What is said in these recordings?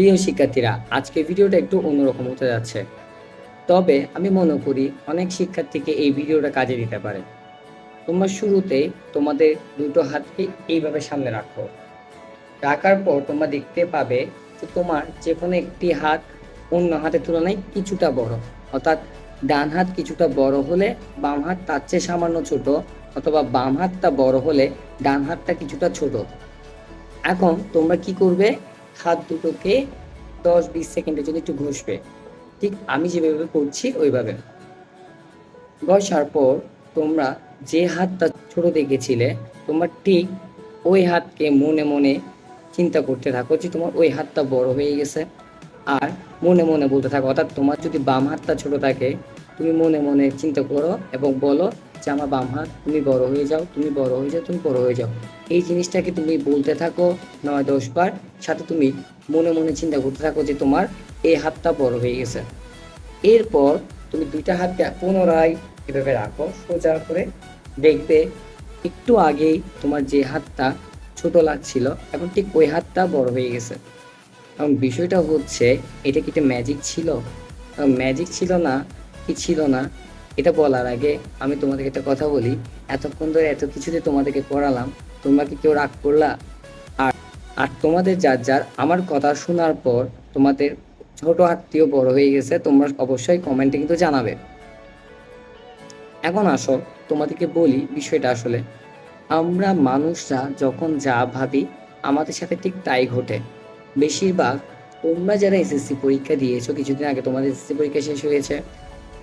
প্রিয় শিক্ষার্থীরা, আজকে ভিডিওটা একটু অন্যরকম হতে যাচ্ছে। তবে আমি মনে করি অনেক শিক্ষার্থীকে এই ভিডিওটা কাজে দিতে পারে। তোমরা শুরুতেই তোমাদের দুটো হাতকে এইভাবে সামনে রাখো। রাখার পর তোমরা দেখতে পাবে যে তোমার যে কোনো একটি হাত অন্য হাতের তুলনায় কিছুটা বড়, অর্থাৎ ডান হাত কিছুটা বড় হলে বাম হাত তার চেয়ে সামান্য ছোট, অথবা বাম হাতটা বড় হলে ডান হাতটা কিছুটা ছোট। এখন তোমরা কি করবে? হাত দুটোকে 10-20 সেকেন্ডের জন্য একটু ঘষবে, ঠিক আমি যেভাবে করছি ওইভাবে। ঘষার পর তোমরা যে হাতটা ছোট দেখেছিলে, তোমরা ঠিক ওই হাতকে মনে মনে চিন্তা করতে থাকো যে তোমার ওই হাতটা বড় হয়ে গেছে। আর মনে মনে বলতে থাকো, অর্থাৎ তোমার যদি বাম হাতটা ছোট থাকে, তুমি মনে মনে চিন্তা করো এবং বলো যে আমার বাম হাত, তুমি বড় হয়ে যাও, তুমি বড় হয়ে যাও, তুমি বড় হয়ে যাও। এই জিনিসটাকে তুমি বলতে থাকো 9-10 বার। সাথে তুমি মনে মনে চিন্তা করতে থাকো যে তোমার এই হাতটা বড় হয়ে গেছে। এরপর তুমি দুইটা হাতকে পুনরায় এভাবে রাখো সোজা করে। দেখবে একটু আগেই তোমার যে হাতটা ছোট লাগছিল, এখন ঠিক ওই হাতটা বড় হয়ে গেছে। কারণ বিষয়টা হচ্ছে, এটা কি একটা ম্যাজিক ছিল? ম্যাজিক ছিল না, কি ছিল না, এটা বলার আগে আমি তোমাদেরকে একটা কথা বলি। এতক্ষণ ধরে এত কিছুতে তোমাদেরকে পড়ালাম, তোমরা কি কেউ রাগ করলা? আর আর তোমাদের যার যার আমার কথা শোনার পর তোমাদের ছোট হাতটিও বড় হয়ে গেছে, তোমরা অবশ্যই কমেন্টে কিন্তু জানাবে। এখন আসো তোমাদেরকে বলি বিষয়টা। আসলে আমরা মানুষরা যখন যা ভাবি, আমাদের সাথে ঠিক তাই ঘটে। বেশিরভাগ তোমরা যারা এসএসসি পরীক্ষা দিয়েছো, কিছুদিন আগে তোমাদের এসএসসি পরীক্ষা শেষ হয়েছে,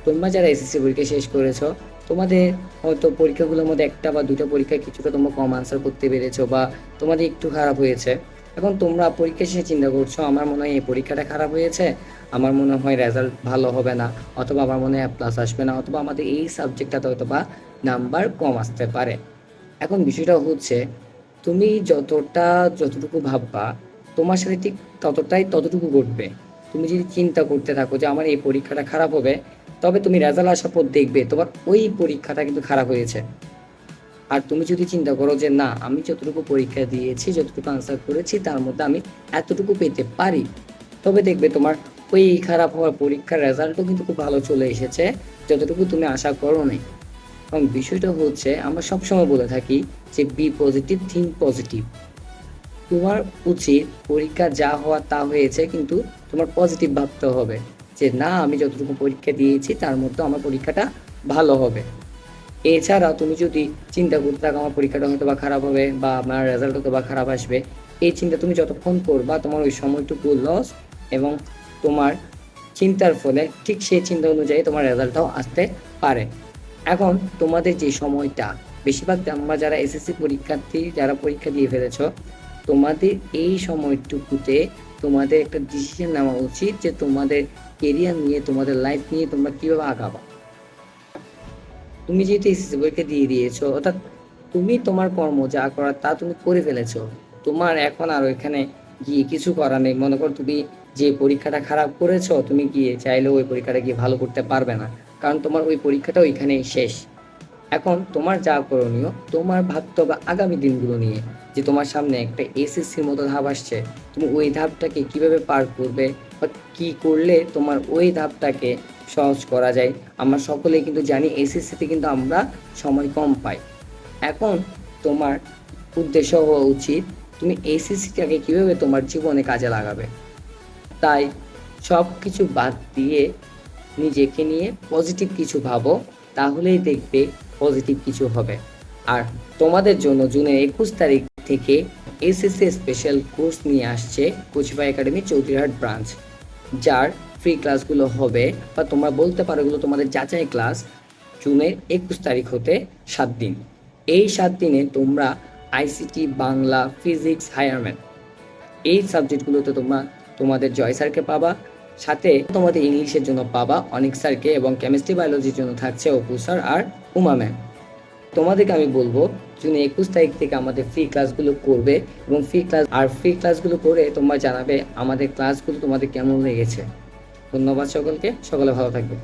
তোমরা যারা এসএসসি পরীক্ষা শেষ করেছো, তোমাদের হয়তো পরীক্ষাগুলোর মধ্যে একটা বা দুটো পরীক্ষায় কিছুটা তোমরা কম আনসার করতে পেরেছো, বা তোমাদের একটু খারাপ হয়েছে। এখন তোমরা পরীক্ষা শেষে চিন্তা করছো, আমার মনে হয় এই পরীক্ষাটা খারাপ হয়েছে, আমার মনে হয় রেজাল্ট ভালো হবে না, অথবা আমার মনে হয় প্লাস আসবে না, অথবা আমাদের এই সাবজেক্টটাতে হয়তো বা নাম্বার কম আসতে পারে। এখন বিষয়টা হচ্ছে, তুমি যতটুকু ভাববা, তোমার সাথে ঠিক ততটুকু ঘটবে। তুমি যদি চিন্তা করতে থাকো যে আমার এই পরীক্ষাটা খারাপ হবে, তবে তুমি রেজাল্ট আসার পর দেখবে তোমার ওই পরীক্ষাটা কিন্তু খারাপ হয়েছে। আর তুমি যদি চিন্তা করো যে না, আমি যতটুকু পরীক্ষা দিয়েছি, যতটুকু আনসার করেছি, তার মধ্যে আমি এতটুকু পেতে পারি, তবে দেখবে তোমার ওই খারাপ হওয়ার পরীক্ষার রেজাল্টও কিন্তু খুব ভালো চলে এসেছে, যতটুকু তুমি আশা করো নাই। এবং বিষয়টা হচ্ছে, আমরা সবসময় বলে থাকি যে বি পজিটিভ, থিঙ্ক পজিটিভ। তোমার উচিত পরীক্ষা যা হওয়ার তা হয়েছে, কিন্তু তোমার পজিটিভ ভাবতে হবে যে না, আমি যতটুকু পরীক্ষা দিয়েছি তার মধ্যে আমার পরীক্ষাটা ভালো হবে। এছাড়া তুমি যদি চিন্তা করতে থাকো আমার পরীক্ষাটা হয়তো বা খারাপ হবে, বা আমার রেজাল্ট হয়তো বা খারাপ আসবে, এই চিন্তা তুমি যতক্ষণ করবা, তোমার ওই সময়টুকু লস। এবং তোমার চিন্তার ফলে ঠিক সেই চিন্তা অনুযায়ী তোমার রেজাল্টটাও আসতে পারে। এখন তোমাদের যে সময়টা, বেশিরভাগ আমরা যারা এসএসসি পরীক্ষার্থী, যারা পরীক্ষা দিয়ে ফেলেছ, তোমাদের এই সময়টুকুতে তোমাদের একটা ডিসিশন নেওয়া উচিত যে তোমাদের কেরিয়ার নিয়ে, তোমাদের লাইফ নিয়ে তোমরা কীভাবে আগাবা। তুমি যেহেতু এসএসসি পরীক্ষা দিয়ে দিয়েছো, অর্থাৎ তুমি তোমার কর্ম যা করার তা তুমি করে ফেলেছো। তোমার এখন আর ওইখানে গিয়ে কিছু করার নেই। মনে করো তুমি যে পরীক্ষাটা খারাপ করেছো, তুমি গিয়ে চাইলেও ওই পরীক্ষাটা গিয়ে ভালো করতে পারবে না, কারণ তোমার ওই পরীক্ষাটা ওইখানেই শেষ। এখন তোমার যা করণীয়, তোমার ভাবতে হবে আগামী দিনগুলো নিয়ে, যে তোমার সামনে একটা এসএসসির মতো ধাপ আসছে, তুমি ওই ধাপটাকে কিভাবে পার করবে, বা কি করলে তোমার ওই ধাপটাকে সহজ করা যায়। আমরা সকলেই কিন্তু জানি এসএসসিতে কিন্তু আমরা সময় কম পাই। এখন তোমার উদ্দেশ্য হওয়া উচিত তুমি এসএসসিটাকে কিভাবে তোমার জীবনে কাজে লাগাবে। তাই সব কিছু বাদ দিয়ে নিজেকে নিয়ে পজিটিভ কিছু ভাবো, তাহলেই দেখবে পজিটিভ কিছু হবে। আর তোমাদের জন্য জুনের 21 তারিখ থেকে এসএসসি স্পেশাল কোর্স নিয়ে আসছে কোচিফাই একাডেমি চৌধুরীহাট ব্রাঞ্চ, যার ফ্রি ক্লাসগুলো হবে, বা তোমরা বলতে পারো এগুলো তোমাদের যাচাই ক্লাস। জুনের 21 তারিখ হতে 7 দিন। এই 7 দিনে তোমরা ICT, Bangla, physics, higher math, এই সাবজেক্টগুলোতে তোমরা তোমাদের জয় স্যারকে পাবা, সাথে তোমাদের ইংলিশের জন্য পাবা অনেক স্যারকে, এবং কেমিস্ট্রি, বায়োলজির জন্য থাকছে অপু স্যার আর উমা ম্যাম। তোমাদেরকে আমি বলবো জুন 21 তারিখ থেকে আমাদের ফ্রি ক্লাসগুলো করবে, এবং ফ্রি ক্লাসগুলো করে তোমরা জানাবে আমাদের ক্লাসগুলো তোমাদের কেমন লেগেছে। ধন্যবাদ সকলকে, সকলে ভালো থাকবে।